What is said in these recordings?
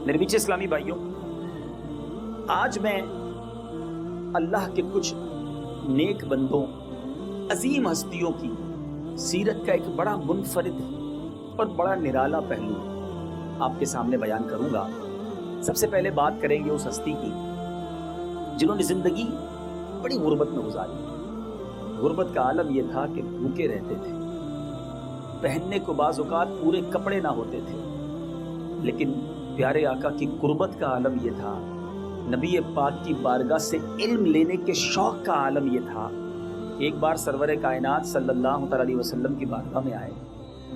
میرے پیچھے اسلامی بھائیوں، آج میں اللہ کے کچھ نیک بندوں، عظیم ہستیوں کی سیرت کا ایک بڑا منفرد اور بڑا نرالا پہلو آپ کے سامنے بیان کروں گا۔ سب سے پہلے بات کریں گے اس ہستی کی جنہوں نے زندگی بڑی غربت میں گزاری۔ غربت کا عالم یہ تھا کہ بھوکے رہتے تھے، پہننے کو بعض اوقات پورے کپڑے نہ ہوتے تھے، لیکن پیارے آقا کی قربت کا عالم یہ تھا، نبی پاک کی بارگاہ سے علم لینے کے شوق کا عالم یہ تھا کہ ایک بار سرور کائنات صلی اللہ تعالی علیہ وسلم کی بارگاہ میں آئے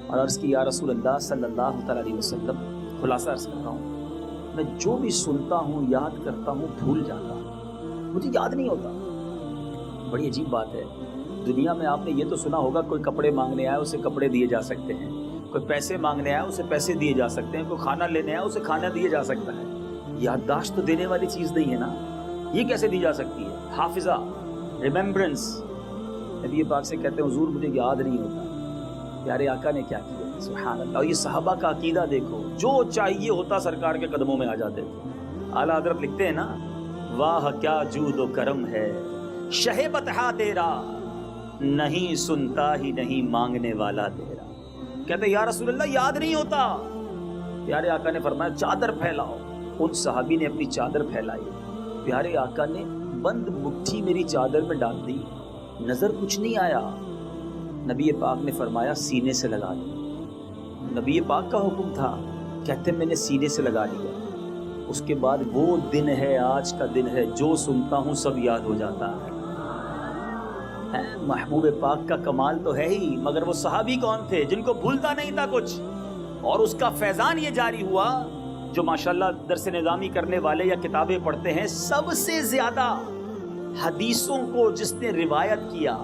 اور عرض کی، یا رسول اللہ صلی اللہ تعالی علیہ وسلم، خلاصہ عرض کرتا ہوں، میں جو بھی سنتا ہوں، یاد کرتا ہوں، بھول جاتا ہوں، مجھے یاد نہیں ہوتا۔ بڑی عجیب بات ہے، دنیا میں آپ نے یہ تو سنا ہوگا کوئی کپڑے مانگنے آئے اسے کپڑے دیے جا سکتے ہیں، کوئی پیسے مانگنے آئے اسے پیسے دیے جا سکتے ہیں، کوئی کھانا لینے آئے اسے کھانا دیا جا سکتا ہے۔ یادداشت تو دینے والی چیز نہیں ہے نا، یہ کیسے دی جا سکتی ہے؟ حافظہ، ریممبرنس۔ نبی پاک سے کہتے ہیں حضور مجھے یاد نہیں ہوتا۔ پیارے آقا نے کیا کیا؟ سبحان اللہ۔ اور یہ صحابہ کا عقیدہ دیکھو، جو چاہیے ہوتا سرکار کے قدموں میں آ جاتے تھے۔ اعلیٰ حضرت لکھتے ہیں نا، واہ کیا جود و کرم ہے شہ بطحا تیرا، نہیں سنتا ہی نہیں مانگنے والا تیرا۔ کہتے یا رسول اللہ یاد نہیں ہوتا۔ پیارے آقا نے فرمایا چادر پھیلاؤ۔ ان صحابی نے اپنی چادر پھیلائی، پیارے آقا نے بند مٹھی میری چادر میں ڈال دی، نظر کچھ نہیں آیا۔ نبی پاک نے فرمایا سینے سے لگا لیا۔ نبی پاک کا حکم تھا، کہتے میں نے سینے سے لگا لیا۔ اس کے بعد وہ دن ہے، آج کا دن ہے، جو سنتا ہوں سب یاد ہو جاتا ہے۔ محبوب پاک کا کمال تو ہے ہی، مگر وہ صحابی کون تھے جن کو بھولتا نہیں تھا کچھ، اور اس کا فیضان یہ جاری ہوا جو ماشاءاللہ درس نظامی کرنے والے یا کتابیں پڑھتے ہیں، سب سے زیادہ حدیثوں کو جس نے روایت کیا،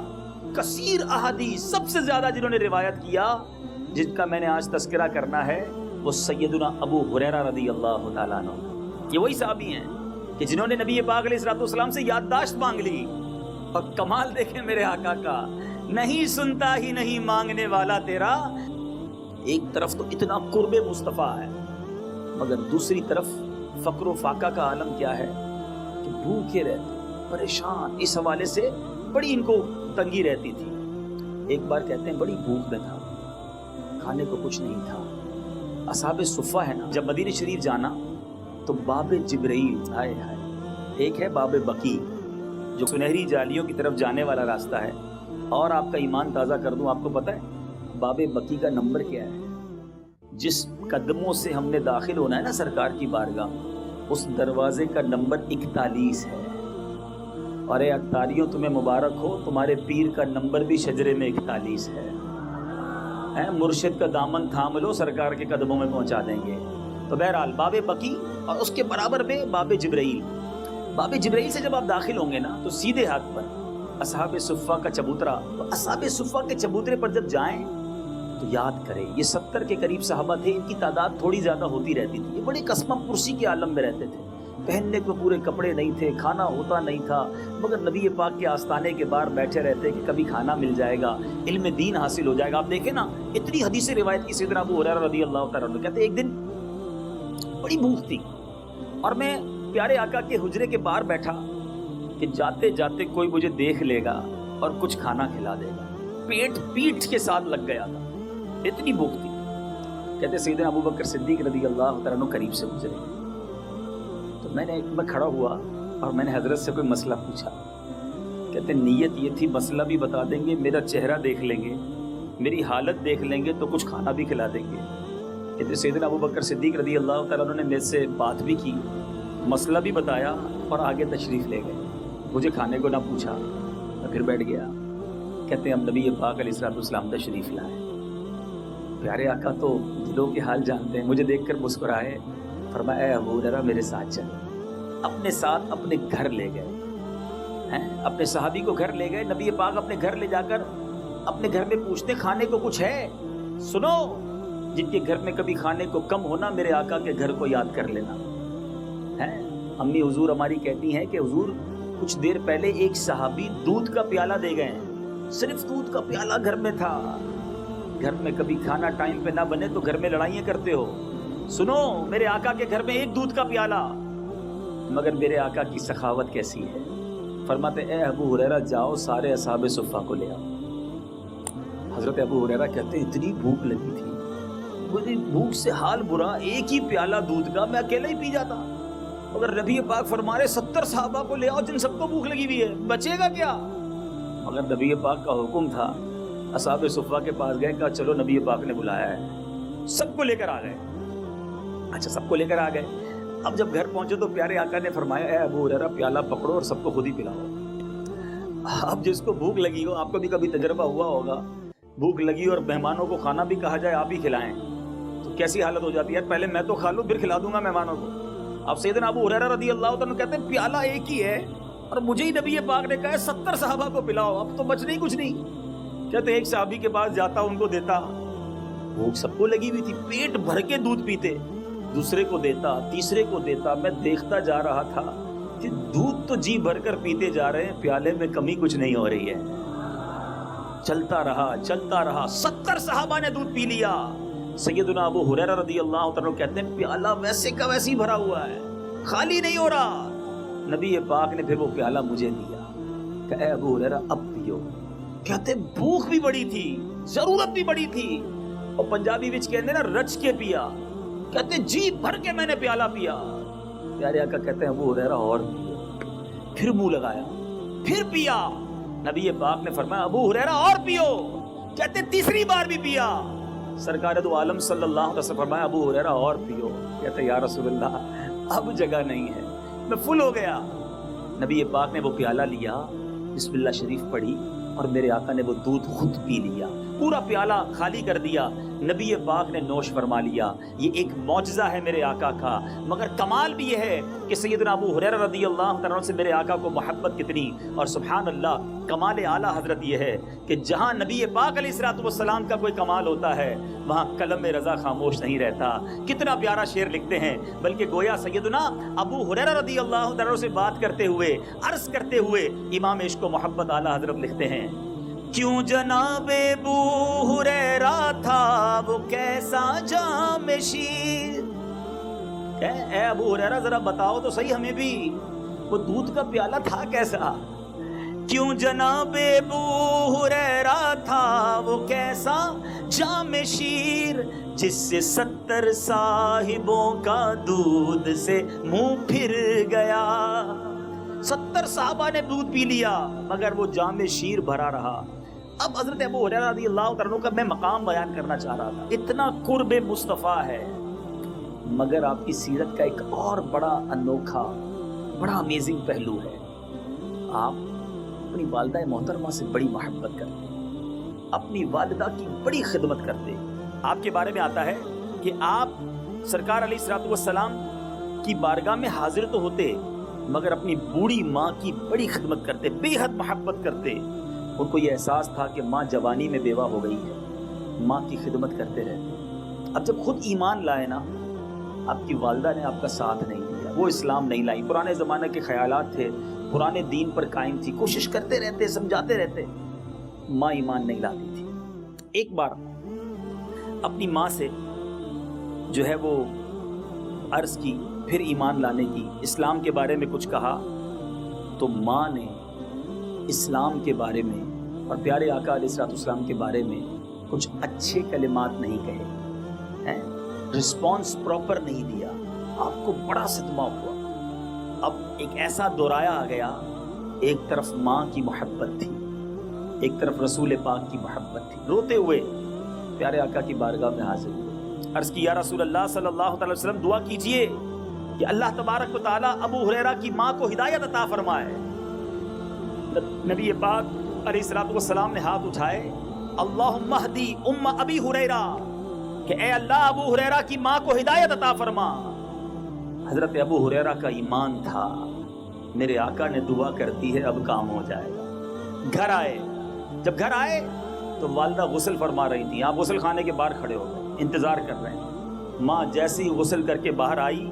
کثیر احادیث، سب سے زیادہ جنہوں نے روایت کیا، جن کا میں نے آج تذکرہ کرنا ہے، وہ سیدنا ابو ہریرہ رضی اللہ تعالیٰ عنہ۔ یہ وہی صحابی ہیں کہ جنہوں نے نبی پاک علیہ الصلوۃ والسلام سے یادداشت مانگ لی۔ اور کمال دیکھیں میرے آقا کا، نہیں سنتا ہی نہیں مانگنے والا تیرا۔ ایک طرف تو اتنا قرب مصطفیٰ ہے، مگر دوسری طرف فقر و فاقہ کا عالم کیا ہے کہ بھوکے رہتے، پریشان، اس حوالے سے بڑی ان کو تنگی رہتی تھی۔ ایک بار کہتے ہیں بڑی بھوک میں تھا، کھانے کو کچھ نہیں تھا۔ اصحاب صفہ ہے نا، جب مدینہ شریف جانا تو باب جبرائیل، ہائے ہائے، ایک ہے باب بقی جو سنہری جالیوں کی طرف جانے والا راستہ ہے، اور آپ کا ایمان تازہ کر دوں، آپ کو پتہ ہے باب بقی کا نمبر کیا ہے؟ جس قدموں سے ہم نے داخل ہونا ہے نا سرکار کی بارگاہ، اس دروازے کا نمبر 41 ہے۔ اور اے اتاریوں تمہیں مبارک ہو، تمہارے پیر کا نمبر بھی شجرے میں 41 ہے۔ مرشد کا دامن تھام لو، سرکار کے قدموں میں پہنچا دیں گے۔ تو بہرحال باب بقی، اور اس کے برابر میں باب جبرائیل۔ باب جبرائیل سے جب آپ داخل ہوں گے نا تو سیدھے ہاتھ پر اصحاب صفہ کا چبوترا، اصحاب صفہ کے چبوترے پر جب جائیں تو یاد کریں، یہ 70 کے قریب صحابہ تھے، ان کی تعداد تھوڑی زیادہ ہوتی رہتی تھی، یہ بڑے قسمہ پرسی کے عالم میں رہتے تھے، پہننے کو پورے کپڑے نہیں تھے، کھانا ہوتا نہیں تھا، مگر نبی پاک کے آستانے کے باہر بیٹھے رہتے کہ کبھی کھانا مل جائے گا، علم دین حاصل ہو جائے گا۔ آپ دیکھیں نا اتنی حدیث روایت کی سیدنا ابو ہریرہ رضی اللہ تعالیٰ عنہ کہتے ایک دن بڑی بھوک تھی اور میں پیارے آقا کے حجرے کے باہر بیٹھا کہ جاتے جاتے کوئی مجھے دیکھ لے گا اور کچھ کھانا کھلا دے گا، پیٹ پیٹ کے ساتھ لگ گیا تھا، اتنی بھوک تھی۔ کہتے سیدنا ابو بکر صدیق رضی اللہ تعالیٰ عنہ قریب سے گزرے تو میں کھڑا ہوا اور میں نے حضرت سے کوئی مسئلہ پوچھا۔ کہتے نیت یہ تھی مسئلہ بھی بتا دیں گے، میرا چہرہ دیکھ لیں گے، میری حالت دیکھ لیں گے تو کچھ کھانا بھی کھلا دیں گے۔ کہتے سیدنا ابو بکر صدیق رضی اللہ تعالیٰ عنہ نے میرے سے بات بھی کی، مسئلہ بھی بتایا اور آگے تشریف لے گئے، مجھے کھانے کو نہ پوچھا، میں پھر بیٹھ گیا۔ کہتے ہیں ہم نبی پاک علیہ الصلوۃ والسلام تشریف لائے، پیارے آقا تو دلوں کے حال جانتے ہیں، مجھے دیکھ کر مسکرائے، فرمایا اے ابو ہریرہ میرے ساتھ چل۔ اپنے ساتھ اپنے گھر لے گئے، اپنے صحابی کو گھر لے گئے۔ نبی پاک اپنے گھر لے جا کر اپنے گھر میں پوچھتے کھانے کو کچھ ہے؟ سنو، جن کے گھر میں کبھی کھانے کو کم ہونا، میرے آقا کے گھر کو یاد کر لینا ہے۔ امی حضور ہماری کہتی ہیں کہ حضور کچھ دیر پہلے ایک صحابی دودھ کا پیالہ دے گئے ہیں، صرف دودھ کا پیالہ گھر میں تھا۔ گھر میں کبھی کھانا ٹائم پہ نہ بنے تو گھر میں لڑائیاں کرتے ہو، سنو میرے آقا کے گھر میں ایک دودھ کا پیالہ، مگر میرے آقا کی سخاوت کیسی ہے، فرماتے اے ابو ہریرہ جاؤ سارے اصحاب صفہ کو لے آؤ۔ حضرت ابو ہریرہ کہتے ہیں اتنی بھوک لگی تھی، مجھے بھوک سے حال برا، ایک ہی پیالہ دودھ کا میں اکیلا ہی پی جاتا، مگر نبی پاک فرما رہے 70 صحابہ کو لے آؤ جن سب کو بھوک لگی ہوئی ہے، بچے گا کیا؟ مگر نبی پاک کا حکم تھا، اصحاب صفہ کے پاس گئے، کہا چلو نبی پاک نے بلایا ہے، سب کو لے کر آ گئے۔ اچھا سب کو لے کر آ گئے، اب جب گھر پہنچے تو پیارے آقا نے فرمایا اے ابو ہریرہ پیالہ پکڑو اور سب کو خود ہی پلاؤ۔ اب جس کو بھوک لگی ہو، آپ کو بھی کبھی تجربہ ہوا ہوگا، بھوک لگی اور مہمانوں کو کھانا بھی کہا جائے آپ ہی کھلائیں تو کیسی حالت ہو جاتی ہے، پہلے میں تو کھا لوں پھر کھلا دوں گا مہمانوں کو۔ اب سیدنا ابو ہریرہ رضی اللہ تعالیٰ کہتے ہیں پیالہ ایک ہی ہے اور مجھے ہی نبی پاک نے کہا 70 صحابہ کو پلاؤ، اب تو بچ نہیں کچھ نہیں۔ کہتے ایک صحابی کے پاس جاتا ان کو دیتا، بھوک سب کو لگی ہوئی تھی، پیٹ بھر کے دودھ پیتے، دوسرے کو دیتا، تیسرے کو دیتا، میں دیکھتا جا رہا تھا کہ دودھ تو جی بھر کر پیتے جا رہے ہیں، پیالے میں کمی کچھ نہیں ہو رہی ہے۔ چلتا رہا 70 صحابہ نے دودھ پی لیا۔ سیدنا ابو ہریرہ رضی اللہ عنہ کہتے ہیں پیالہ ویسے کا ویسے ہی بھرا ہوا ہے، خالی نہیں ہو رہا۔ نبی پاک نے پھر وہ پیالہ مجھے دیا کہ اے ابو ہریرہ اب پیو۔ کہتے بھوک بھی بڑی تھی، ضرورت بھی بڑی تھی، اور پنجابی وچ کہتے نا رچ کے پیا، کہتے جی بھر کے میں نے پیالہ پیا۔ پیارے آقا کہتے ہیں ابو ہریرہ اور پیو، پھر منہ لگایا، پھر پیا۔ نبی پاک نے فرمایا ابو ہریرہ اور پیو، کہتے تیسری بار بھی پیا۔ سرکار دو عالم صلی اللہ علیہ وسلم فرمایا ابو ہریرہ اور پیو، کہتے یا رسول اللہ اب جگہ نہیں ہے، میں فل ہو گیا۔ نبی پاک نے وہ پیالہ لیا، بسم اللہ شریف پڑھی اور میرے آقا نے وہ دودھ خود پی لیا، پورا پیالہ خالی کر دیا، نبی پاک نے نوش فرما لیا۔ یہ ایک معجزہ ہے میرے آقا کا، مگر کمال بھی یہ ہے کہ سیدنا ابو ہریرہ رضی اللہ عنہ سے میرے آقا کو محبت کتنی، اور سبحان اللہ کمال اعلیٰ حضرت یہ ہے کہ جہاں نبی پاک علیہ الصلوۃ والسلام کا کوئی کمال ہوتا ہے وہاں قلم رضا خاموش نہیں رہتا۔ کتنا پیارا شعر لکھتے ہیں، بلکہ گویا سیدنا ابو ہریرہ رضی اللہ عنہ سے بات کرتے ہوئے، عرض کرتے ہوئے امام عشق و محبت اعلیٰ حضرت لکھتے ہیں کیوں جناب ابو ہریرہ تھا وہ کیسا جام شیر۔ اے ابو ہریرہ ذرا بتاؤ تو صحیح ہمیں بھی وہ دودھ کا پیالہ تھا کیسا؟ کیوں جناب ابو ہریرہ تھا وہ کیسا جام شیر جس سے 70 صاحبوں کا دودھ سے منہ پھر گیا۔ 70 صحابہ نے دودھ پی لیا مگر وہ جام شیر بھرا رہا۔ اب حضرت ابو ہریرہ رضی اللہ عنہ کا میں مقام بیان کرنا چاہ رہا تھا، اتنا قرب مصطفیٰ ہے، مگر آپ کی سیرت کا ایک اور بڑا انوکھا بڑا امیزنگ پہلو ہے، آپ اپنی والدہ محترمہ سے بڑی محبت کرتے، اپنی والدہ کی بڑی خدمت کرتے۔ آپ کے بارے میں آتا ہے کہ آپ سرکار علیہ الصلوۃ والسلام کی بارگاہ میں حاضر تو ہوتے مگر اپنی بوڑھی ماں کی بڑی خدمت کرتے، بے حد محبت کرتے۔ ان کو یہ احساس تھا کہ ماں جوانی میں بیوہ ہو گئی ہے، ماں کی خدمت کرتے رہتے۔ اب جب خود ایمان لائے نا، آپ کی والدہ نے آپ کا ساتھ نہیں دیا، وہ اسلام نہیں لائی، پرانے زمانے کے خیالات تھے، پرانے دین پر قائم تھی، کوشش کرتے رہتے، سمجھاتے رہتے، ماں ایمان نہیں لاتی تھی۔ ایک بار اپنی ماں سے جو ہے وہ عرض کی، پھر ایمان لانے کی، اسلام کے بارے میں کچھ کہا تو ماں نے اسلام کے بارے میں اور پیارے آقا علیہ الصلوۃ والسلام کے بارے میں کچھ اچھے کلمات نہیں کہے، رسپانس پراپر نہیں دیا۔ آپ کو بڑا صدمہ ہوا۔ اب ایک ایسا دورایا آ گیا، ایک طرف ماں کی محبت تھی، ایک طرف رسول پاک کی محبت تھی۔ روتے ہوئے پیارے آقا کی بارگاہ میں حاضر ہوئے، عرض کی یا رسول اللہ صلی اللہ علیہ وسلم دعا کیجئے کہ اللہ تبارک و تعالیٰ ابو ہریرہ کی ماں کو ہدایت عطا فرمائے۔ نبی پاک علیہ الصلوۃ والسلام نے ہاتھ اٹھائے، اللہم اہدی ام ابی ہریرہ، کہ اے اللہ ابو ہریرہ کی ماں کو ہدایت عطا فرما۔ حضرت ابو ہریرہ کا ایمان تھا، میرے آقا نے دعا کر دی ہے اب کام ہو جائے گا۔ گھر آئے، جب گھر آئے تو والدہ غسل فرما رہی تھی، آپ غسل خانے کے باہر کھڑے ہو گئے، انتظار کر رہے ہیں۔ ماں جیسے ہی غسل کر کے باہر آئی،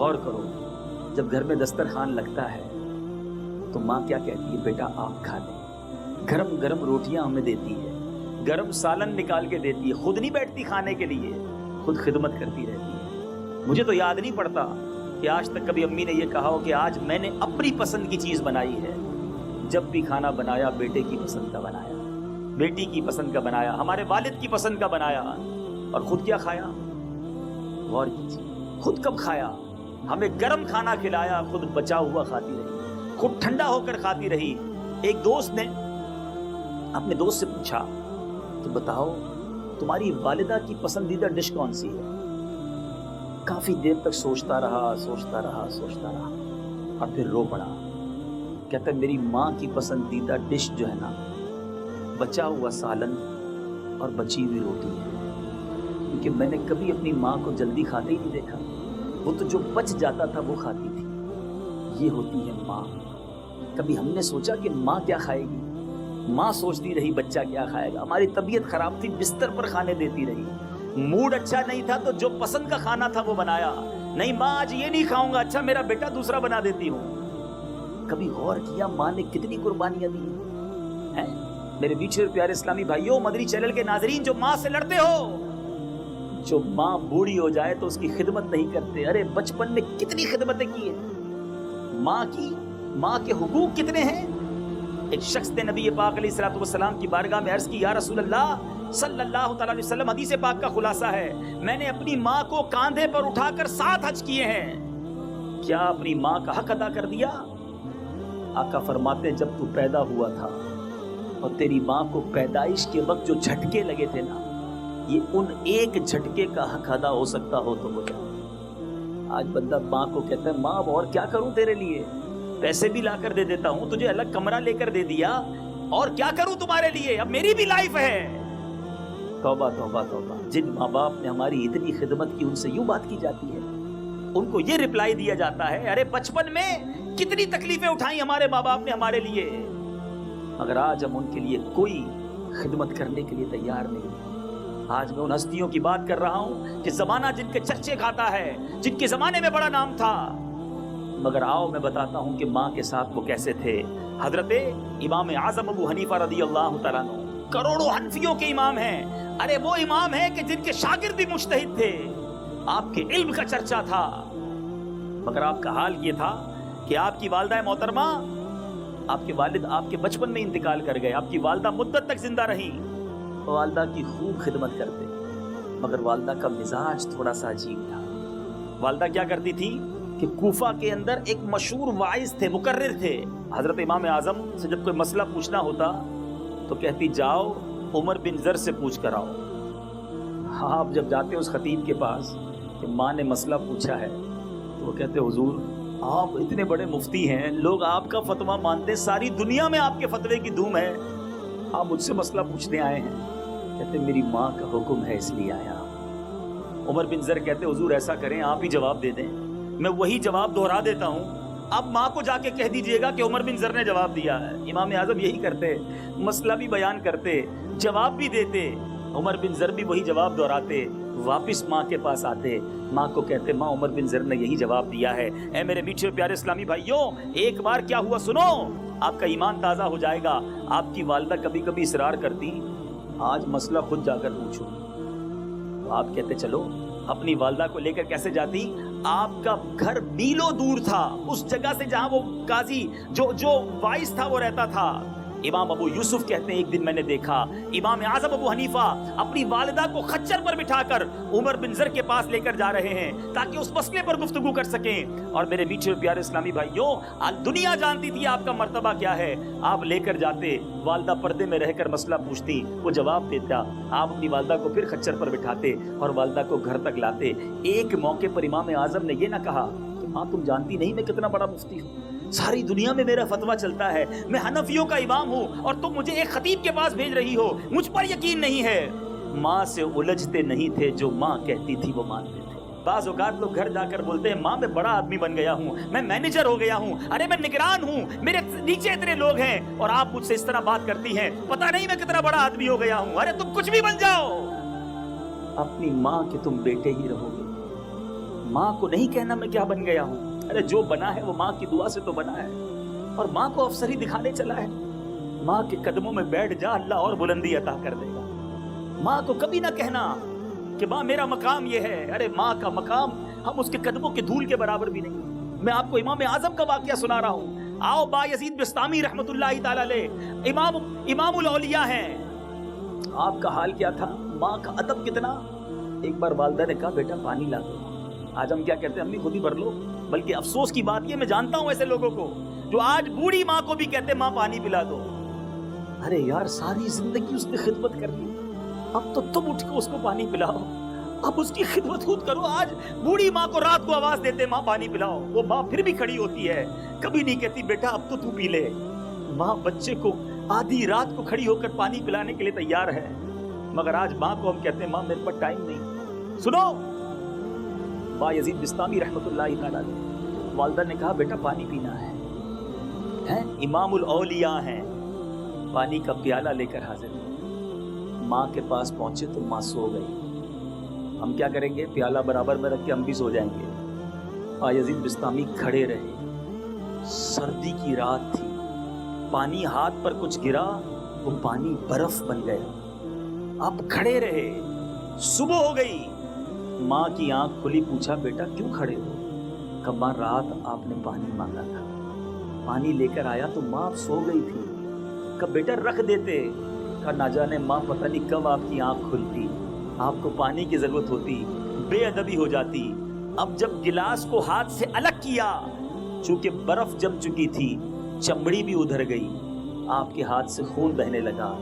غور کرو، جب گھر میں دسترخوان لگتا ہے تو ماں کیا کہتی ہے؟ بیٹا آپ کھا لیں، گرم گرم روٹیاں ہمیں دیتی ہے، گرم سالن نکال کے دیتی ہے، خود نہیں بیٹھتی کھانے کے لیے، خود خدمت کرتی رہتی ہے۔ مجھے تو یاد نہیں پڑتا کہ آج تک کبھی امی نے یہ کہا ہو کہ آج میں نے اپنی پسند کی چیز بنائی ہے۔ جب بھی کھانا بنایا بیٹے کی پسند کا بنایا، بیٹی کی پسند کا بنایا، ہمارے والد کی پسند کا بنایا، اور خود کیا کھایا؟ غور کیجیے، خود کب کھایا؟ ہمیں گرم کھانا کھلایا، خود بچا ہوا کھاتی رہی، خود ٹھنڈا ہو کر کھاتی رہی۔ ایک دوست نے اپنے دوست سے پوچھا کہ بتاؤ تمہاری والدہ کی پسندیدہ ڈش کون سی ہے؟ کافی دیر تک سوچتا رہا اور پھر رو پڑا۔ کہتا ہے میری ماں کی پسندیدہ ڈش جو ہے نا، بچا ہوا سالن اور بچی ہوئی روٹی ہے، کیونکہ میں نے کبھی اپنی ماں کو جلدی کھاتے ہی نہیں دیکھا، وہ تو جو بچ جاتا تھا وہ کھاتی تھی۔ یہ ہوتی ہے ماں۔ کبھی ہم نے سوچا کہ ماں کیا کھائے گی؟ ماں سوچتی رہی بچہ کیا کھائے گا۔ ہماری طبیعت خراب تھی، بستر پر کھانے دیتی رہی، موڈ اچھا نہیں تھا تو جو پسند کا کھانا تھا وہ بنایا۔ نہیں ماں آج یہ نہیں کھاؤں گا، اچھا میرا بیٹا دوسرا بنا دیتی ہوں۔ کبھی غور کیا ماں نے کتنی قربانیاں دی ہیں؟ میرے میٹھے اور پیارے اسلامی بھائیوں، مدری چینل کے ناظرین، جو ماں سے لڑتے ہو، جو ماں بوڑھی ہو جائے تو اس کی خدمت نہیں کرتے، ارے بچپن میں کتنی خدمتیں کی ہیں ماں کے حقوق کتنے ہیں۔ ایک شخص نے نبی پاک علیہ الصلوۃ والسلام کی بارگاہ میں عرض کی، یا رسول اللہ صلی اللہ تعالی علیہ وسلم، حدیث پاک کا خلاصہ ہے میں نے اپنی ماں کو کاندھے پر اٹھا کر 7 حج کیے ہیں، کیا اپنی ماں کا حق ادا کر دیا؟ آقا فرماتے ہیں جب تو پیدا ہوا تھا اور تیری ماں کو پیدائش کے وقت جو جھٹکے لگے تھے نا، یہ ان ایک جھٹکے کا حق ادا ہو سکتا ہو تو وہ جا۔ آج بندہ ماں کو کہتا ہے ماں اب اور کیا کروں تیرے لیے، پیسے بھی لا کر دے دیتا ہوں، تجھے الگ کمرہ لے کر دے دیا، اور کیا کروں تمہارے لیے، اب میری بھی لائف ہے۔ توبہ توبہ توبہ، جن ماں باپ نے ہماری اتنی خدمت کی ان سے یوں بات کی جاتی ہے، ان کو یہ رپلائی دیا جاتا ہے ارے بچپن میں کتنی تکلیفیں اٹھائیں ہمارے ماں باپ نے ہمارے لیے، مگر آج ہم ان کے لیے کوئی خدمت کرنے کے لیے تیار نہیں۔ آج میں ان ہستیوں کی بات کر رہا ہوں کہ زمانہ جن کے چرچے کھاتا ہے، جن کے زمانے میں بڑا نام تھا، مگر آؤ میں بتاتا ہوں کہ ماں کے ساتھ وہ کیسے تھے۔ حضرت امام اعظم ابو حنیفہ رضی اللہ تعالیٰ عنہ کروڑوں حنفیوں کے امام ہیں، ارے وہ امام ہیں کہ جن کے شاگرد بھی مجتہد تھے، آپ کے علم کا چرچا تھا، مگر آپ کا حال یہ تھا کہ آپ کی والدہ محترمہ، آپ کے والد آپ کے بچپن میں انتقال کر گئے، آپ کی والدہ مدت تک زندہ رہی، والدہ کی خوب خدمت کرتے، مگر والدہ کا مزاج تھوڑا سا عجیب تھا۔ والدہ کیا کرتی تھی کہ کوفہ کے اندر ایک مشہور واعظ تھے، مقرر تھے، حضرت امام اعظم سے جب کوئی مسئلہ پوچھنا ہوتا تو کہتی جاؤ عمر بن زر سے پوچھ کر آؤ۔ آپ جب جاتے اس خطیب کے پاس کہ ماں نے مسئلہ پوچھا ہے تو وہ کہتے حضور آپ اتنے بڑے مفتی ہیں، لوگ آپ کا فتویٰ مانتے، ساری دنیا میں آپ کے فتوے کی دھوم ہے، آپ مجھ سے مسئلہ پوچھنے آئے ہیں؟ کہتے میری ماں کا حکم ہے اس لیے آیا۔ عمر بن زر کہتے حضور ایسا کریں آپ ہی جواب دے دیں، میں وہی جواب دہرا دیتا ہوں، اب ماں کو جا کے کہہ دیجئے گا کہ عمر بن زر نے جواب دیا ہے۔ امام اعظم یہی کرتے، مسئلہ بھی بیان کرتے، جواب بھی دیتے، عمر بن زر بھی وہی جواب دہراتے، واپس ماں کے پاس آتے، ماں کو کہتے ماں عمر بن زر نے یہی جواب دیا ہے۔ اے میرے میٹھے اور پیارے اسلامی بھائیوں، ایک بار کیا ہوا سنو، آپ کا ایمان تازہ ہو جائے گا۔ آپ کی والدہ کبھی کبھی اصرار کرتی آج مسئلہ خود جا کر پوچھو، تو آپ کہتے چلو، اپنی والدہ کو لے کر کیسے جاتی؟ آپ کا گھر میلوں دور تھا اس جگہ سے جہاں وہ قاضی جو وائس تھا وہ رہتا تھا۔ امام ابو یوسف کہتے ہیں ایک دن میں نے دیکھا امام اعظم ابو حنیفہ اپنی والدہ کو خچر پر بٹھا کر عمر بن زر کے پاس لے کر جا رہے ہیں تاکہ اس مسئلے پر گفتگو کر سکیں۔ اور میرے میٹھے پیارے اسلامی بھائیوں، دنیا جانتی تھی آپ کا مرتبہ کیا ہے، آپ لے کر جاتے، والدہ پردے میں رہ کر مسئلہ پوچھتی، وہ جواب دیتا، آپ اپنی والدہ کو پھر خچر پر بٹھاتے اور والدہ کو گھر تک لاتے۔ ایک موقع پر امام اعظم نے یہ نہ کہا کہ ماں تم جانتی نہیں میں کتنا بڑا مفتی ہوں، ساری دنیا میں میرا فتویٰ چلتا ہے، میں حنفیوں کا امام ہوں اور تم مجھے ایک خطیب کے پاس بھیج رہی ہو، مجھ پر یقین نہیں ہے۔ ماں سے الجھتے نہیں تھے، جو ماں کہتی تھی وہ مانتے تھے۔ بعض اوقات لوگ گھر جا کر بولتے ہیں ماں میں بڑا آدمی بن گیا ہوں، میں مینیجر ہو گیا ہوں، ارے میں نگران ہوں، میرے نیچے اتنے لوگ ہیں، اور آپ مجھ سے اس طرح بات کرتی ہیں، پتہ نہیں میں کتنا بڑا آدمی ہو گیا ہوں۔ ارے تم کچھ بھی بن جاؤ، اپنی ماں کے تم بیٹے ہی رہو گے، ماں کو نہیں کہنا میں کیا بن گیا ہوں. ارے جو بنا ہے وہ ماں کی دعا سے تو بنا ہے, اور ماں کو افسری دکھانے چلا ہے. ماں کے قدموں میں بیٹھ جا, اللہ اور بلندی عطا کر دے گا. ماں کو کبھی نہ کہنا کہ ماں میرا مقام یہ ہے. ارے ماں کا مقام ہم اس کے قدموں کے دھول کے برابر بھی نہیں. میں آپ کو امام اعظم کا واقعہ سنا رہا ہوں. آؤ, بایزید بستامی رحمت اللہ تعالی علیہ امام الاولیاء ہیں. آپ کا حال کیا تھا, ماں کا ادب کتنا. ایک بار والدہ نے کہا بیٹا پانی لا دو. آج ہم کیا کہتے ہیں, امی خود ہی بھر لو. بلکہ افسوس کی بات یہ, میں جانتا ہوں ایسے لوگوں کو جو آج بوڑھی ماں کو بھی کہتے ماں پانی پلا دو. ارے یار ساری زندگی اس نے خدمت کر لی, اب تو تم اٹھ کے اس کو پانی پلاؤ, اب اس کی خدمت خود کرو. آج بوڑھی ماں کو رات کو آواز دیتے ماں پانی پلاؤ, وہ ماں پھر بھی کھڑی ہوتی ہے, کبھی نہیں کہتی بیٹا اب تو پی لے. ماں بچے کو آدھی رات کو کھڑی ہو کر پانی پلانے کے لیے تیار ہے, مگر آج ماں کو ہم کہتے ہیں ماں میرے پاس ٹائم نہیں. سنو, بایزید بستامی رحمت اللہ تعالی علیہ, والدہ نے کہا بیٹا پانی پینا ہے. امام الاولیاء ہیں, پانی کا پیالہ لے کر حاضر ہوئے. ماں کے پاس پہنچے تو ماں سو گئی. ہم کیا کریں گے, پیالہ برابر میں رکھ کے ہم بھی سو جائیں گے. بایزید بستامی کھڑے رہے. سردی کی رات تھی, پانی ہاتھ پر کچھ گرا, وہ پانی برف بن گیا. اب کھڑے رہے. صبح ہو گئی, ماں کی آنکھ کھلی, پوچھا بیٹا کیوں کھڑے ہو. کہا ماں رات آپ نے پانی مانگا تھا, پانی لے کر آیا تو ماں سو گئی تھی. کہا بیٹا رکھ دیتے. کہا نہ جانے ماں پتہ نہیں کب آپ کی آنکھ کھلتی, آپ کو پانی کی ضرورت ہوتی, بے ادبی ہو جاتی. اب جب گلاس کو ہاتھ سے الگ کیا, چونکہ برف جم چکی تھی, چمڑی بھی ادھر گئی, آپ کے ہاتھ سے خون بہنے لگا.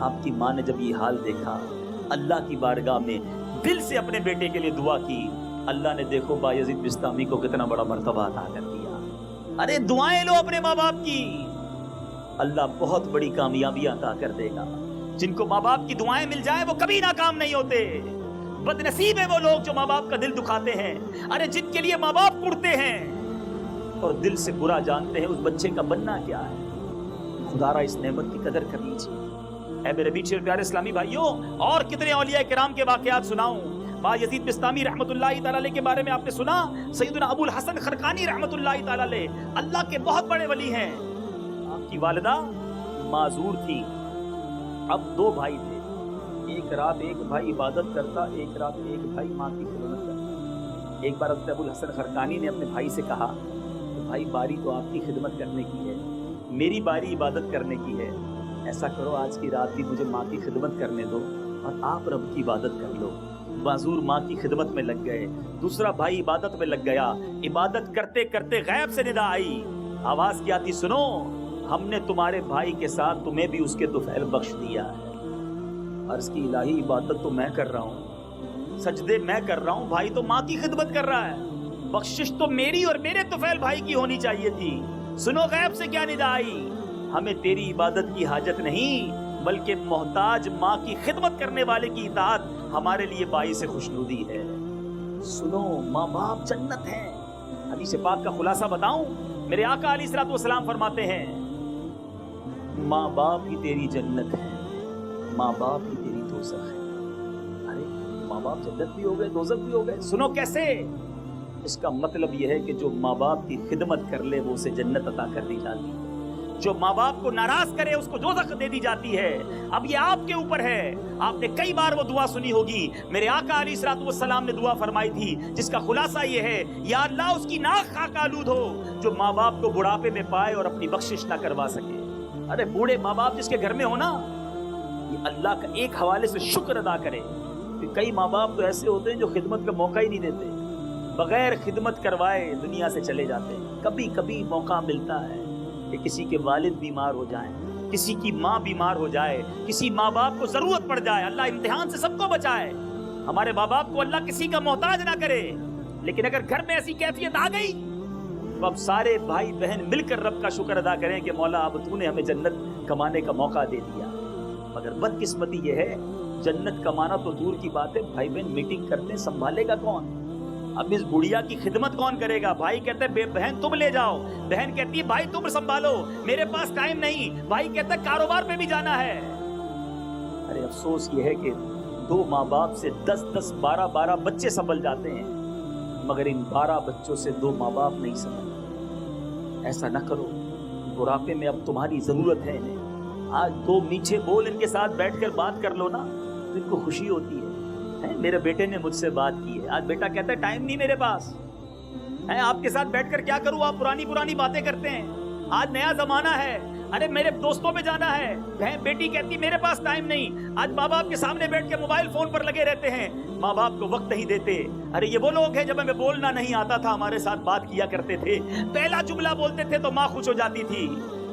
آپ کی ماں نے جب یہ حال دیکھا, اللہ کی بارگاہ میں دل سے اپنے بیٹے کے لیے دعا کی. اللہ نے دیکھو بایزید بستامی کو کتنا بڑا مرتبہ عطا کر دیا. ارے دعائیں لو اپنے ماں باپ کی, اللہ بہت بڑی کامیابی عطا کر دے گا. جن کو ماں باپ کی دعائیں مل جائیں وہ کبھی ناکام نہیں ہوتے. بد نصیب ہیں وہ لوگ جو ماں باپ کا دل دکھاتے ہیں. ارے جن کے لیے ماں باپ کڑتے ہیں اور دل سے برا جانتے ہیں, اس بچے کا بننا کیا ہے. خدا را اس نعمت کی قدر کر لیجیے. اے میرے میٹھے اور پیارے اسلامی بھائیوں, اور کتنے اولیاء کرام کے واقعات سناؤں. بایزید بستامی رحمت اللہ تعالی علیہ کے بارے میں آپ نے سنا. سیدنا ابو الحسن خرقانی رحمت اللہ تعالی علیہ اللہ کے بہت بڑے ولی ہیں. آپ کی والدہ معذور تھی. اب دو بھائی تھے, ایک رات ایک بھائی عبادت کرتا, ایک رات ایک بھائی ماں کی خدمت کرتا. ایک بار حضرت ابو الحسن خرقانی نے اپنے بھائی سے کہا کہ بھائی باری تو آپ کی خدمت کرنے کی ہے, میری باری عبادت کرنے کی ہے. ایسا کرو آج کی رات بھی مجھے ماں کی خدمت کرنے دو اور آپ رب کی عبادت کر لو. معذور ماں کی خدمت میں لگ گئے. دوسرا بھائی عبادت میں لگ گیا. عبادت کرتے کرتے غیب سے ندا آئی. آواز کیا تھی, سنو ہم نے تمہارے بھائی کے ساتھ تمہیں بھی اس کے طفیل بخش دیا ہے. عرض کی الہی عبادت تو میں کر رہا ہوں, سجدے میں کر رہا ہوں, بھائی تو ماں کی خدمت کر رہا ہے. بخشش تو میری اور میرے طفیل بھائی کی ہونی چاہیے تھی. سنو غیب سے کیا ندا آئی, ہمیں تیری عبادت کی حاجت نہیں, بلکہ محتاج ماں کی خدمت کرنے والے کی اطاعت ہمارے لیے باعث خوشنودی ہے. سنو ماں باپ جنت ہیں. حدیث پاک کا خلاصہ بتاؤں, میرے آقا علیہ الصلوۃ والسلام فرماتے ہیں ماں باپ ہی تیری جنت ہے, ماں باپ ہی تیری دوزخ ہے. ارے ماں باپ جنت بھی ہو گئے, دوزخ بھی ہو گئے. سنو کیسے. اس کا مطلب یہ ہے کہ جو ماں باپ کی خدمت کر لے وہ اسے جنت عطا کر دی جاتی ہے, جو ماں باپ کو ناراض کرے اس کو دوزخ دے دی جاتی ہے. اب یہ آپ کے اوپر ہے. آپ نے کئی بار وہ دعا سنی ہوگی. میرے آقا علیہ الصلوۃ والسلام نے دعا فرمائی تھی جس کا خلاصہ یہ ہے, یا اللہ اس کی ناک خاک آلود ہو جو ماں باپ کو بڑھاپے میں پائے اور اپنی بخشش نہ کروا سکے. ارے بوڑھے ماں باپ جس کے گھر میں ہو نا, یہ اللہ کا ایک حوالے سے شکر ادا کرے. کہ کئی ماں باپ تو ایسے ہوتے ہیں جو خدمت کا موقع ہی نہیں دیتے, بغیر خدمت کروائے دنیا سے چلے جاتے ہیں. کبھی کبھی موقع ملتا ہے کہ کسی کے والد بیمار ہو جائیں, کسی کی ماں بیمار ہو جائے, کسی ماں باپ کو ضرورت پڑ جائے. اللہ امتحان سے سب کو بچائے, ہمارے ماں باپ کو اللہ کسی کا محتاج نہ کرے. لیکن اگر گھر میں ایسی کیفیت آ گئی تو اب سارے بھائی بہن مل کر رب کا شکر ادا کریں کہ مولا اب تو نے ہمیں جنت کمانے کا موقع دے دیا. مگر بدقسمتی یہ ہے, جنت کمانا تو دور کی بات ہے, بھائی بہن میٹنگ کرتے ہیں, سنبھالے گا کون؟ اب اس بڑھیا کی خدمت کون کرے گا؟ بھائی کہتے ہیں بہن تم لے جاؤ, بہن کہتی ہے بھائی تم سنبھالو, میرے پاس ٹائم نہیں. بھائی کہتا ہے کاروبار پہ بھی جانا ہے. ارے افسوس یہ ہے کہ دو ماں باپ سے 10-10 12-12 بچے سنبھل جاتے ہیں. مگر ان 12 بچوں سے 2 ماں باپ نہیں سمجھ. ایسا نہ کرو، بڑھاپے میں اب تمہاری ضرورت ہے انہیں. آج 2 میٹھے بول ان کے ساتھ بیٹھ کر بات کر لو نا تو ان کو خوشی ہوتی ہے. میرے بیٹے نے مجھ سے بات کی ہے. آج بیٹا کہتا ہے ٹائم نہیں میرے پاس ہے، آپ کے ساتھ بیٹھ کر کیا کروں، آپ پرانی باتیں کرتے ہیں. آج نیا زمانہ ہے، ارے میرے دوستوں پہ جانا ہے. بیٹی کہتی میرے پاس ٹائم نہیں. آج ماں باپ کے سامنے بیٹھ کے موبائل فون پر لگے رہتے ہیں، ماں باپ کو وقت نہیں دیتے. ارے یہ وہ لوگ ہیں جب ہمیں بولنا نہیں آتا تھا ہمارے ساتھ بات کیا کرتے تھے، پہلا جملہ بولتے تھے تو ماں خوش ہو جاتی تھی.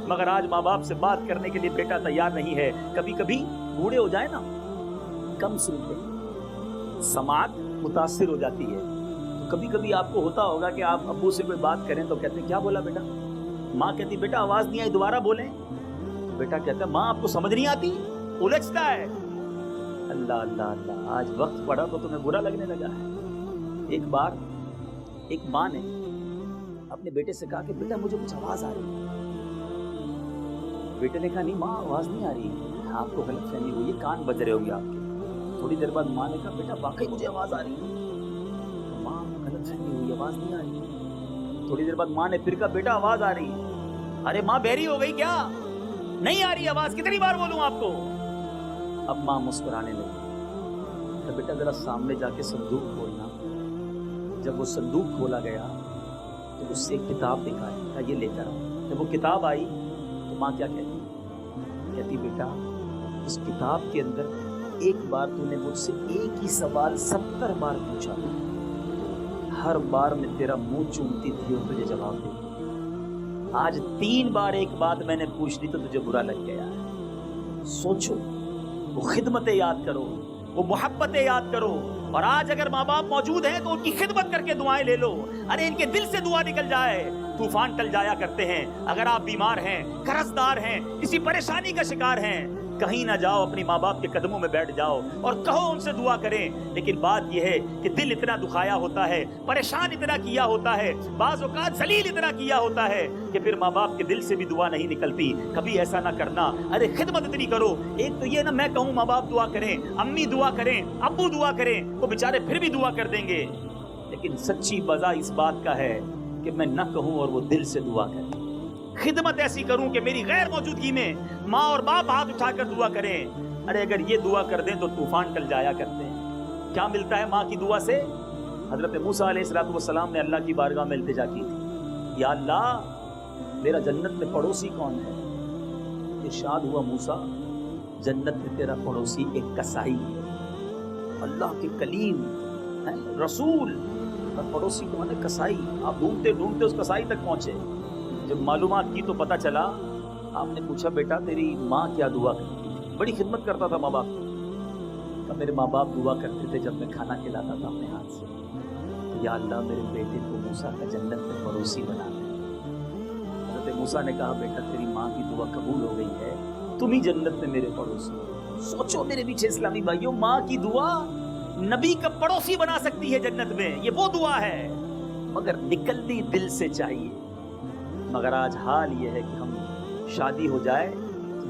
مگر آج ماں باپ سے بات کرنے کے لیے بیٹا تیار نہیں ہے. کبھی کبھی بوڑھے ہو جائے نا، کم سنتے، سماعت متاثر ہو جاتی ہے. تو کبھی کبھی آپ کو ہوتا ہوگا کہ آپ ابو سے کوئی بات کریں تو کہتے ہیں کیا بولا بیٹا؟ ماں کہتی بیٹا آواز نہیں آئی، دوبارہ بولیں. بیٹا کہتا ہے ماں آپ کو سمجھ نہیں آتی، الجھتا ہے. اللہ اللہ اللہ، آج وقت پڑا تو تمہیں برا لگنے لگا ہے. ایک بار ایک ماں نے اپنے بیٹے سے کہا کہ بیٹا مجھے کچھ آواز آ رہی ہے. بیٹے نے کہا نہیں ماں آواز نہیں آ رہی ہے، آپ کو غلط فہمی ہوئی ہے، کان بج رہے ہوں گے آپ کے. تھوڑی دیر بعد ماں نے کہا بیٹا واقعی مجھے آواز آ رہی ہے. ماں غلط فہمی ہوئی، آواز نہیں آ رہی. تھوڑی دیر بعد ماں نے پھر کہا بیٹا آواز آ رہی ہے. ارے ماں بہری ہو گئی کیا؟ نہیں آ رہی آواز، کتنی بار بولوں آپ کو؟ اب ماں مسکرانے لگی کہ بیٹا ذرا سامنے جا کے صندوق کھولنا. جب وہ صندوق کھولا گیا تو اس سے ایک کتاب دکھائی، کہا یہ لے کر آؤ. جب وہ کتاب آئی تو ماں کیا کہتی بیٹا اس کتاب کے اندر ایک بار تو نے مجھ سے ایک ہی سوال 70 بار پوچھا، ہر بار میں تیرا منہ چومتی تھی اور تجھے جواب دیتی. آج 3 بار ایک بات میں نے پوچھ لی تو تجھے برا لگ گیا ہے. سوچو، وہ خدمتیں یاد کرو، وہ محبتیں یاد کرو. اور آج اگر ماں باپ موجود ہیں تو ان کی خدمت کر کے دعائیں لے لو. ارے ان کے دل سے دعا نکل جائے. طوفان ٹل جایا کرتے ہیں. اگر آپ بیمار ہیں، قرضدار ہیں، کسی پریشانی کا شکار ہیں، کہیں نہ جاؤ، اپنی ماں باپ کے قدموں میں بیٹھ جاؤ اور کہو ان سے دعا کریں. لیکن بات یہ ہے کہ دل اتنا دکھایا ہوتا ہے، پریشان اتنا کیا ہوتا ہے، بعض اوقات ذلیل اتنا کیا ہوتا ہے کہ پھر ماں باپ کے دل سے بھی دعا نہیں نکلتی. کبھی ایسا نہ کرنا. ارے خدمت اتنی کرو. ایک تو یہ نہ میں کہوں ماں باپ دعا کریں، امی دعا کریں، ابو دعا کریں، وہ بیچارے پھر بھی دعا کر دیں گے. لیکن سچی وجہ اس بات کا ہے کہ میں نہ کہوں اور وہ دل سے دعا کریں. خدمت ایسی کروں کہ میری غیر موجودگی میں ماں اور باپ ہاتھ اٹھا کر دعا کریں. ارے اگر یہ دعا کر دیں تو طوفان ٹل جایا کرتے ہیں. کیا ملتا ہے ماں کی دعا سے؟ حضرت موسیٰ علیہ السلام نے اللہ کی بارگاہ میں التجا کی تھی، یا اللہ میرا جنت میں پڑوسی کون ہے؟ ارشاد ہوا موسیٰ جنت میں تیرا پڑوسی ایک کسائی ہے. اللہ کے کلیم رسول اور پڑوسی کون ہے؟ کسائی. آپ ڈھونڈتے ڈھونڈتے اس کسائی تک پہنچے. جب معلومات کی تو پتہ چلا، آپ نے پوچھا بیٹا تیری ماں کیا دعا کرتی تھی؟ بڑی خدمت کرتا تھا ماں باپ کی. میرے ماں باپ دعا کرتے تھے جب میں کھانا کھلاتا تھا اپنے ہاتھ سے، یا اللہ میرے بیٹے کو موسیٰ کا جنت میں پڑوسی بنا دے. حضرت موسیٰ نے کہا بیٹا تیری ماں کی دعا قبول ہو گئی ہے، تم ہی جنت میں میرے پڑوسی. سوچو میرے پیچھے اسلامی بھائیوں، ماں کی دعا نبی کا پڑوسی بنا سکتی ہے جنت میں. یہ وہ دعا ہے مگر نکلتی دل سے چاہیے. مگر آج حال یہ ہے کہ ہم شادی ہو جائے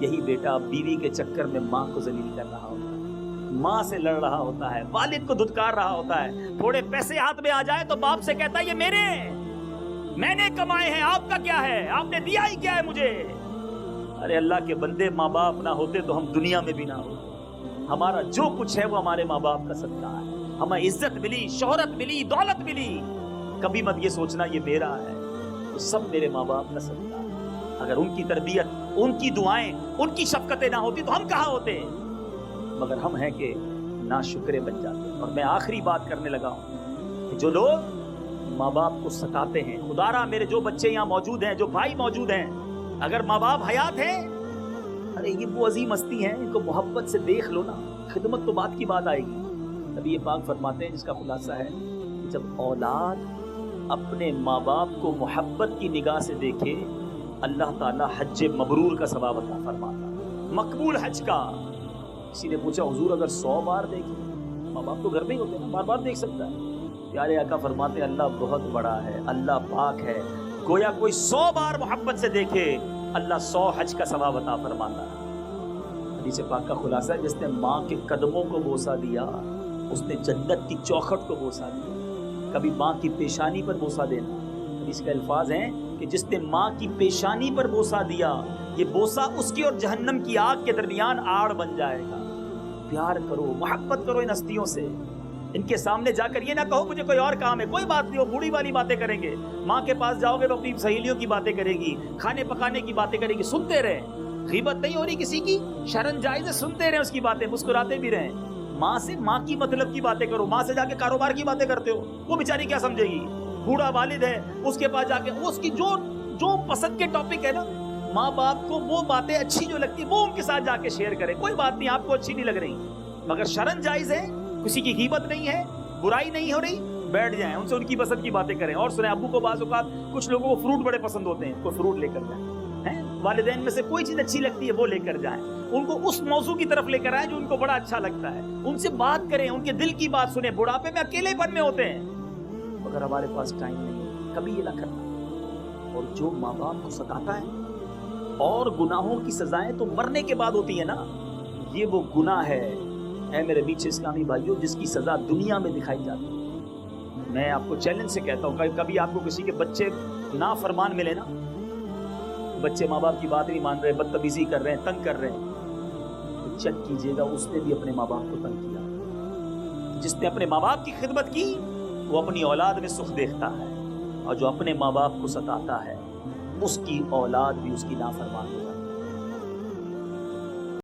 یہی بیٹا بیوی کے چکر میں ماں کو ذلیل کر رہا ہوتا ہے، ماں سے لڑ رہا ہوتا ہے، والد کو دھتکار رہا ہوتا ہے. تھوڑے پیسے ہاتھ میں آ جائے تو باپ سے کہتا ہے یہ میرے ہیں، میں نے کمائے ہیں، آپ کا کیا ہے، آپ نے دیا ہی کیا ہے مجھے. ارے اللہ کے بندے، ماں باپ نہ ہوتے تو ہم دنیا میں بھی نہ ہوتے. ہمارا جو کچھ ہے وہ ہمارے ماں باپ کا صدقہ ہے. ہمیں عزت ملی، شہرت ملی، دولت ملی. کبھی مت یہ سوچنا یہ میرا ہے، تو سب میرے ماں باپ کا صدقہ ہے. اگر ان کی تربیت، ان کی دعائیں، ان کی شفقتیں نہ ہوتی تو ہم کہاں ہوتے. مگر ہم ہیں کہ ناشکرے بن جاتے. اور میں آخری بات کرنے لگا ہوں کہ جو لوگ ماں باپ کو ستاتے ہیں، خدا را میرے جو بچے یہاں موجود ہیں، جو بھائی موجود ہیں، اگر ماں باپ حیات ہیں، ارے یہ وہ عظیم ہستی ہیں، ان کو محبت سے دیکھ لو نا. خدمت تو بات کی بات آئے گی. نبی پاک فرماتے ہیں جس کا خلاصہ ہے کہ جب اولاد اپنے ماں باپ کو محبت کی نگاہ سے دیکھے، اللہ تعالیٰ حج مبرور کا ثواب عطا فرماتا، مقبول حج کا. کسی نے پوچھا حضور اگر 100 بار دیکھیں، ماں باپ تو گھر میں ہی ہوتے ہیں نا، بار بار دیکھ سکتا ہے. پیارے آقا فرماتے ہیں اللہ بہت بڑا ہے، اللہ پاک ہے، گویا کوئی 100 بار محبت سے دیکھے اللہ 100 حج کا ثواب عطا فرماتا ہے. حدیث پاک کا خلاصہ ہے جس نے ماں کے قدموں کو بوسہ دیا اس نے جنت کی چوکھٹ کو بوسہ دیا. کبھی ماں کی پیشانی پر بوسہ دینا، اس کے الفاظ ہیں کہ جس نے ماں کی پیشانی پر بوسہ دیا، یہ بوسہ اس کی اور جہنم کی آگ کے درمیان آڑ بن جائے گا۔ پیار کرو، محبت کرو ان ہستیوں سے، ان کے سامنے جا کر یہ نہ کہو مجھے کوئی اور کام ہے، کوئی بات نہیں، وہ بوڑھی والی باتیں کریں گے، ماں کے پاس جاؤ گے تو اپنی سہیلیوں کی باتیں کرے گی، کھانے پکانے کی باتیں کرے گی، سنتے رہیں، غیبت نہیں ہو رہی کسی کی، شرن جائز ہے، سنتے رہیں اس کی باتیں، مسکراتے بھی رہیں۔ ماں سے ماں کی مطلب کی باتیں کرو، ماں سے جا کے کاروبار کی باتیں کرتے ہو، وہ بیچاری کیا سمجھے گی؟ بوڑھا والد ہے، اس کے پاس جا کے اس کی جو پسند کے ٹاپک ہے نا، ماں باپ کو وہ باتیں اچھی جو لگتی وہ ان کے ساتھ جا کے شیئر کریں، کوئی بات نہیں آپ کو اچھی نہیں لگ رہی مگر شرن جائز ہے، کسی کی غیبت نہیں ہے، برائی نہیں ہو رہی، بیٹھ جائیں ان سے ان کی پسند کی باتیں کریں۔ اور سنیں، ابو کو بعض اوقات کچھ لوگوں کو فروٹ بڑے پسند ہوتے ہیں، کوئی فروٹ لے کر جائیں، والدین میں سے کوئی چیز اچھی لگتی ہے وہ لے کر جائیں، ان کو اس موضوع کی طرف لے کر آئیں جو ان کو بڑا اچھا لگتا ہے، ان سے بات کریں، ان کے دل کی بات سنیں۔ بڑھاپے میں اکیلے پن میں ہوتے ہیں مگر ہمارے پاس ٹائم نہیں ہے، کبھی یہ نہ کرنا۔ اور جو ماں باپ کو ستاتا ہے، اور گناہوں کی سزائیں تو مرنے کے بعد ہوتی ہیں نا، یہ وہ گناہ ہے اے میرے میٹھے اسلامی بھائیوں جس کی سزا دنیا میں دکھائی جاتی ہے۔ میں آپ کو چیلنج سے کہتا ہوں، کبھی آپ کو کسی کے بچے نافرمان ملے نا، بچے ماں باپ کی بات نہیں مان رہے، بدتمیزی کر رہے ہیں، تنگ کر رہے ہیں، تو چیک کیجئے گا اس نے بھی اپنے ماں باپ کو تنگ کیا۔ جس نے اپنے ماں باپ کی خدمت کی وہ اپنی اولاد میں سکھ دیکھتا ہے، اور جو اپنے ماں باپ کو ستاتا ہے اس کی اولاد بھی اس کی نافرمان ہو جاتی ہے۔